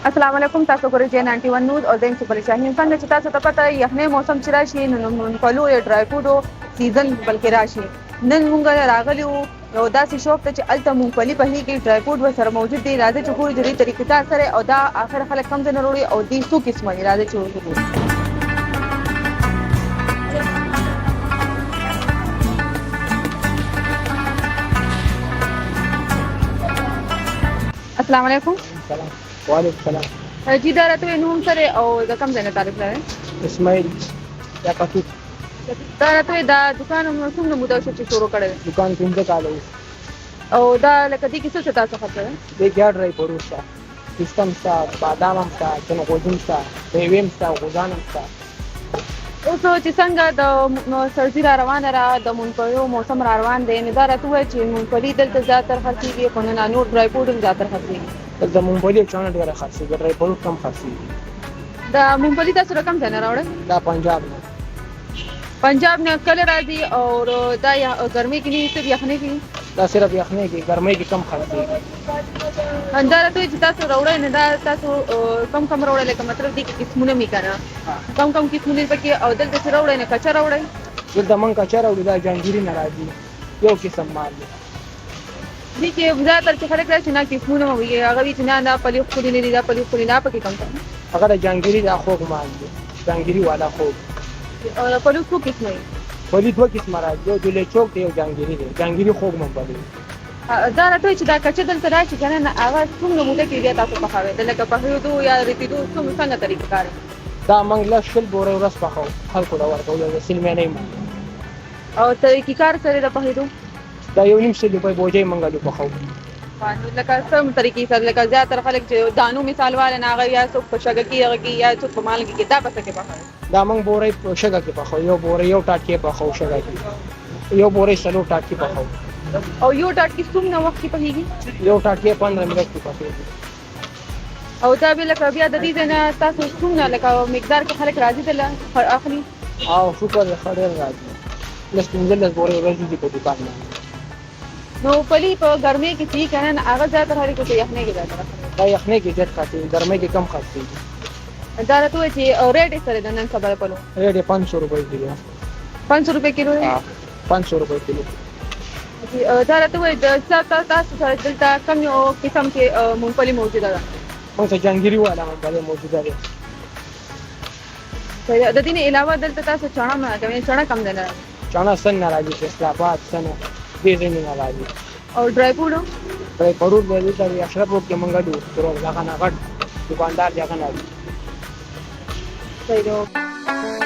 السلام علیکم، تاسو ګورئ جې 91 نیوز او زه یم سپری شاهین. څنګه چې تاسو ته پته یخنۍ موسم چې راشي نو مونږفلو یا ډرای فروټو سیزن بلکې راشي. نن مونږ راغلي وو یو داسې شوپ ته چې هلته مونګفلي پخېږي، ډرای فروټ ورسره موجود دی. راځئ چې ګورو د دې طریقې کار سره او دا آخر خلک کوم ځای نه راوړي او دې څو قسمه دي. راځئ چې وګورو. السلام علیکم. سلام. وعلیکم سلام. جی دا راته وایي نوم څه دی او د کوم ځای نه تعریف لرئ؟ اسماعیل یا قطوط. دا راته وایي دا دکان څومره موده شو چې شروع کړی دی؟ دکان 15 کاله وو. او دا لکه دې کې څه څه تاسو خرڅوئ؟ دې کې هر ډرای فروټ شته، پسته هم شته، بادام هم شته، چنغوزي هم شته، میوې هم شته، غوزان هم شته. اوس چې څنګه د سړځي را روانه ده، د مونګفلیو موسم را روان دی، نو دا راته ووایه چې مونګفلي دلته زیاتره خرڅېږي خو نه نور ډرای فروټ هم زیاتره خرڅېږي. دلته مونګفلي او چانه ډېره خرڅېږي، ډرای فروټ کم خرڅېږي. دا مونګفلي تاسو له کوم ځای نه راوړئ؟ دا پنجاب نه. پنجاب نه کله راځي او دا ګرمۍ کې نه صرف یخنۍ کې؟ دا صرف یخنۍ کې، ګرمۍ کې کم خرڅېږي. دا راته وایي چې تاسو راوړئ نو دا تاسو کم کم راوړئ، لکه مطلب دې کې قسمونه مې که نه کم کم قسمونه پکې، او دلته چې راوړئ نو کچه راوړئ؟ دلته موږ کچه راوړو، دا جانګیري نه راځي، یو قسم مال دی. دې کې زیاتره چې خلک راشي نه قسمونه مې وایي، هغه وایي چې نه دا پلي ښکلي نه دي، دا پلي ښکلي نه، پکې کم کم هغه د جانګیري دا خوږ مال دی، جانګیري والا خوږ. او پلي څو قسمه وي؟ پلي دوه قسمه راځي، یو جلې چوک دی، یو جانګیري دی. جانګیري خوږ ممپلی. دا راته وایي چې دا کچه دلته راشي که نه، هغه څومره موده کې بیا تاسو پخوئ؟ د لکه پخېدو یا رسېدو څنګه طریقه کار دی؟ دا موږ لس شل بورې ورځ پخوو، خلکو ته ورکوو، د سلمانۍ مال. او طریقې کار سره د پخېدو؟ دا یو نیم سل روپۍ بوجۍ موږ لو پخوو. نو لکه څه طریقې سره؟ لکه زیاتره خلک چې دانو مثال والا نه، هغه یا څوک په شګه کې هغه کې یا څوک په مالګې کې، دا په څه کې پخوئ؟ دا موږ بورې په شګه کې پخوو، یو بورې یو ټاټکې پخوو شګه کې، یو بورې څلور ټاټکې پخوو. او یو ټاټکې څومره وخت کې پخېږي؟ یو ټاټکې 15 منټ کې پخېږي. او دا بیا لکه بیا د دې ځای نه تاسو څومره لکه مقدار کې خلک راځي دله اخلي؟ او شکر دی ښه ډېر راځي، لس 15 بورې ورځې دي په دوکان باندې. نو پلي په ګرمۍ کې چې که نه هغه زیاتره خلکو په یخنۍ کې زیاتره خرڅوي. دا یخنۍ کې زیات خرڅېږي، ګرمۍ کې کم خرڅېږي. دا راته وایي چې ریټ یې سره د نن سبا د پلو؟ ریټ یې 500 روپۍ کیلو. 500 روپۍ کیلو دی؟ 500 روپۍ کیلو. دا راته وایي د تاسو سره دلته کوم یو قسم کې مونګفلي موجوده ده؟ موږ ته جانګیري والا ممپلی موجوده دی. د دې نه علاوه دلته تاسو چڼه نه کوئ؟ چڼه کم ځای نه راځي؟ چڼه سن نه راځي، فیصل آباد سن دې ځای نه راځي. او ډرای فروټ؟ ډرای فروټ به دلته اشرف روډ کې موږ لو، هغه نه غټ دوکاندار دی، هغه نه راځي. صحیح دی.